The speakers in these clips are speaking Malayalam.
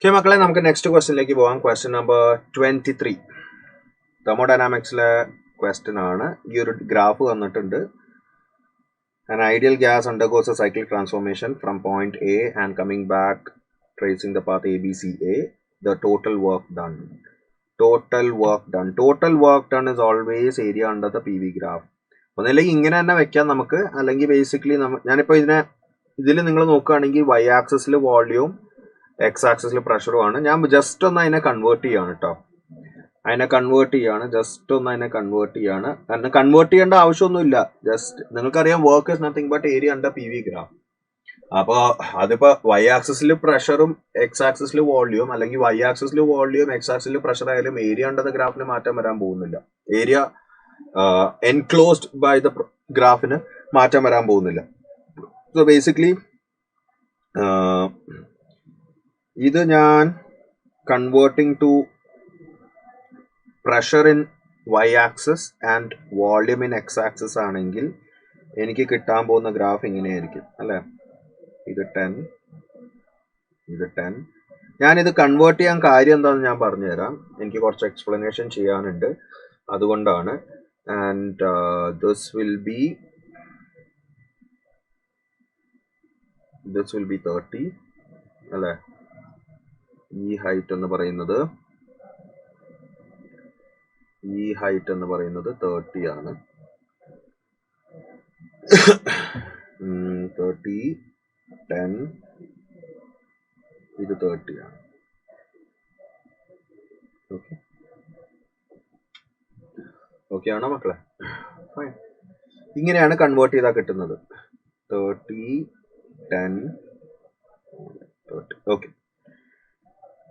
ഓക്കെ മക്കളെ, നമുക്ക് നെക്സ്റ്റ് ക്വസ്റ്റ്യനിലേക്ക് പോകാം. ക്വസ്റ്റ്യൻ നമ്പർ 23 തെർമോഡൈനാമിക്സിലെ ക്വസ്റ്റ്യൻ ആണ്. ഈ ഒരു ഗ്രാഫ് തന്നിട്ടുണ്ട്. An ideal gas undergoes a cyclic transformation from point A and coming back tracing the path ABCA. The total work done. Total work done is always area under the PV graph. ഒന്നല്ലെങ്കിൽ ഇങ്ങനെ തന്നെ വെക്കാം നമുക്ക്, അല്ലെങ്കിൽ ബേസിക്കലി ഞാനിപ്പോൾ ഇതിൽ നിങ്ങൾ നോക്കുകയാണെങ്കിൽ y ആക്സിസിൽ വോള്യൂം എക്സ് ആക്സിസിൽ പ്രഷറുമാണ്. ഞാൻ ജസ്റ്റ് ഒന്ന് അതിനെ കൺവേർട്ട് ചെയ്യാണ് കേട്ടോ. ജസ്റ്റ് ഒന്ന് അതിനെ കൺവേർട്ട് ചെയ്യാണ്. കാരണം കൺവേർട്ട് ചെയ്യേണ്ട ആവശ്യമൊന്നുമില്ല. ജസ്റ്റ് നിങ്ങൾക്കറിയാം work is nothing but area under P V graph. അപ്പോൾ അതിപ്പോൾ വൈ ആക്സിസിൽ പ്രഷറും എക്സ് ആക്സിസിൽ വോള്യൂം, അല്ലെങ്കിൽ വൈ ആക്സിസിൽ വോള്യൂം എക്സ് ആക്സിസിൽ പ്രഷർ ആയാലും ഏരിയ അണ്ടർ ദ ഗ്രാഫിന് മാറ്റം വരാൻ പോകുന്നില്ല. ഏരിയ എൻക്ലോസ്ഡ് ബൈ ദ ഗ്രാഫിന് മാറ്റം വരാൻ പോകുന്നില്ല. സോ ബേസിക്കലി ഇത് ഞാൻ converting to pressure in Y axis and volume in X axis ആണെങ്കിൽ എനിക്ക് കിട്ടാൻ പോകുന്ന ഗ്രാഫ് ഇങ്ങനെയായിരിക്കും അല്ലേ. ഇത് 10, ഇത് 10. ഞാനിത് കൺവേർട്ട് ചെയ്യാൻ കാര്യം എന്താണെന്ന് ഞാൻ പറഞ്ഞുതരാം. എനിക്ക് കുറച്ച് എക്സ്പ്ലനേഷൻ ചെയ്യാനുണ്ട്, അതുകൊണ്ടാണ്. ആൻഡ് ദിസ് വിൽ ബി 30 അല്ലേ. ഈ ഹൈറ്റ് എന്ന് പറയുന്നത് 30 ആണ്. 30, 10, ഇത് 30 ആണ്. ഓക്കെ ആണോ മക്കളെ? ഫൈൻ. ഇങ്ങനെയാണ് കൺവേർട്ട് ചെയ്താൽ കിട്ടുന്നത്. 30, 10, 30. ഓക്കെ.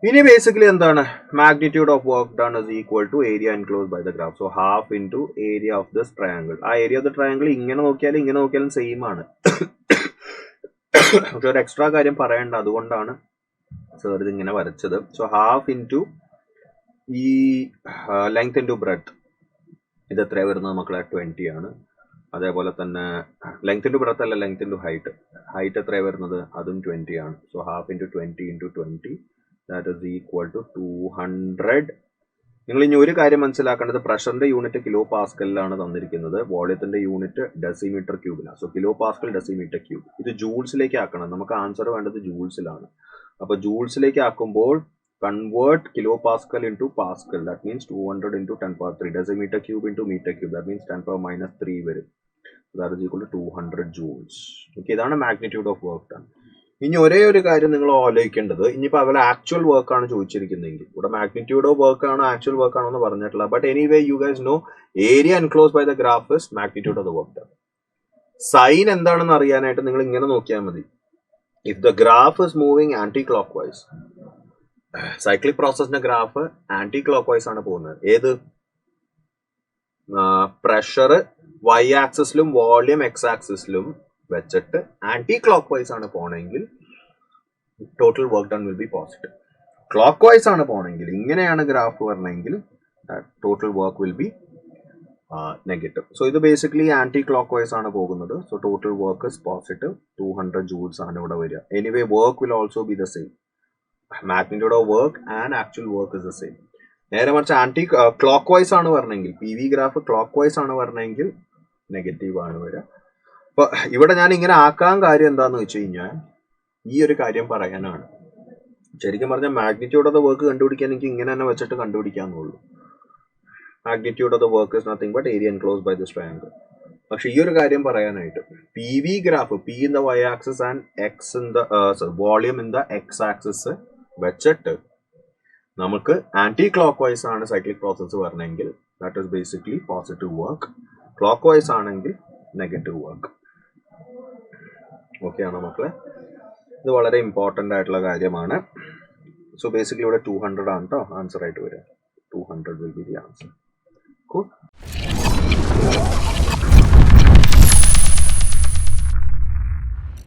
ഇനി ബേസിക്കലി എന്താണ്? Magnitude of work done is equal to area enclosed by the graph. So half into area of this triangle. ആ ഏരിയ ഓഫ് ദ ട്രയാങ്കിൾ ഇങ്ങനെ നോക്കിയാലും സെയിം ആണ്. പക്ഷെ ഒരു എക്സ്ട്രാ കാര്യം പറയണ്ട, അതുകൊണ്ടാണ് സർ ഇത് ഇങ്ങനെ വരച്ചത്. സോ ഹാഫ് ഇൻറ്റു ഈ ലെങ്ത് ഇൻറ്റു ബ്രെഡ്ത്ത്. ഇത് എത്ര വരുന്നത് മക്കളെ? 20 ആണ്. അതേപോലെ തന്നെ ലെങ്ത് ഇൻറ്റു ബ്രെഡ്ത്ത് അല്ല, ലെങ്ത് ഇൻറ്റു ഹൈറ്റ് എത്ര വരുന്നത്? അതും 20 ആണ്. So half into 20 into 20 that is equal to 200. നിങ്ങൾ ഇനി ഒരു കാര്യം മനസ്സിലാക്കേണ്ടത്, പ്രഷറിന്റെ യൂണിറ്റ് കിലോ പാസ്കലിലാണ് തന്നിരിക്കുന്നത്, വോളിയത്തിന്റെ യൂണിറ്റ് ഡെസിമീറ്റർ ക്യൂബിലാണ്. So kilo pascal decimetre cube. ഇത് ജൂൾസിലേക്ക് ആക്കണം. നമുക്ക് ആൻസർ വേണ്ടത് ജൂൾസിലാണ്. അപ്പൊ ജൂൾസിലേക്ക് ആക്കുമ്പോൾ convert kilopascal into pascal. That means 200 into 10 power 3. Decimeter cube into meter cube. That means 10 power minus 3 വരും. So that is equal to 200 joules. Okay, ഇതാണ് magnitude of work done. ഇനി ഒരേ ഒരു കാര്യം നിങ്ങൾ ആലോചിക്കേണ്ടത്, ഇനിയിപ്പോൾ അവരുടെ ആക്ച്വൽ വർക്ക് ആണ് ചോദിച്ചിരിക്കുന്നതെങ്കിൽ, ഇവിടെ മാഗ്നിറ്റ്യൂഡ് ഓഫ് വർക്ക് ആണോ ആക്ച്വൽ വർക്ക് ആണോ എന്ന് പറഞ്ഞിട്ടില്ല. But anyway you guys know area enclose by the graph is magnitude of the work done. Sign എന്താണെന്ന് അറിയാനായിട്ട് നിങ്ങൾ ഇങ്ങനെ നോക്കിയാൽ മതി. If the graph is moving anticlockwise, cyclic പ്രോസസിന്റെ ഗ്രാഫ് ആന്റി ക്ലോക്ക് വൈസ് ആണ് പോകുന്നത്. ഏത്? പ്രഷർ വൈ ആക്സിസിലും വോള്യൂം എക്സ് ആക്സിസിലും വെച്ചിട്ട് ആന്റി ക്ലോക്ക് വൈസ് ആണ് പോണെങ്കിൽ total work done will B positive. Clock vice ആണ് പോണെങ്കിൽ, ഇങ്ങനെയാണ് ഗ്രാഫ് വരണമെങ്കിൽ total work will be negative. So ഇത് ബേസിക്കലി ആന്റി ക്ലോക്ക് വൈസ് ആണ് പോകുന്നത്. So total work is positive. 200 joules ആണ് ഇവിടെ വരിക. Anyway work will also be the same. Magnitude of work and actual work is the same. നേരെ മറിച്ച് ആന്റി ക്ലോക്ക് വൈസ് ആണ് വരണമെങ്കിൽ, P V graph clock vice ആണ് വരണമെങ്കിൽ നെഗറ്റീവ് ആണ് വരിക. അപ്പൊ ഇവിടെ ഞാൻ ഇങ്ങനെ ആക്കാൻ കാര്യം എന്താന്ന് വെച്ച് കഴിഞ്ഞാൽ ഈ ഒരു കാര്യം പറയാനാണ്. ശരിക്കും പറഞ്ഞാൽ മാഗ്നിറ്റ്യൂഡ് ഓഫ് ദ വർക്ക് കണ്ടുപിടിക്കാൻ എനിക്ക് ഇങ്ങനെ തന്നെ വെച്ചിട്ട് കണ്ടുപിടിക്കാന്നുള്ളൂ. Magnitude of the work is nothing but area enclosed by this triangle. പക്ഷെ ഈ ഒരു കാര്യം പറയാനായിട്ട് P V graph, P in the Y axis and X in the volume in the X axis വെച്ചിട്ട് നമുക്ക് ആന്റി ക്ലോക്ക് വൈസ് ആണ് സൈക്ലിക് പ്രോസസ് വരണമെങ്കിൽ that is basically positive work. Clockwise ആണെങ്കിൽ നെഗറ്റീവ് വർക്ക്. ഓക്കെ ആണോ മക്കളെ? ഇത് വളരെ ഇമ്പോർട്ടൻ്റ് ആയിട്ടുള്ള കാര്യമാണ്. സോ ബേസിക്കലി ഇവിടെ 200 ആണ് കേട്ടോ ആൻസർ ആയിട്ട് വരിക. 200 will be the answer. Cool.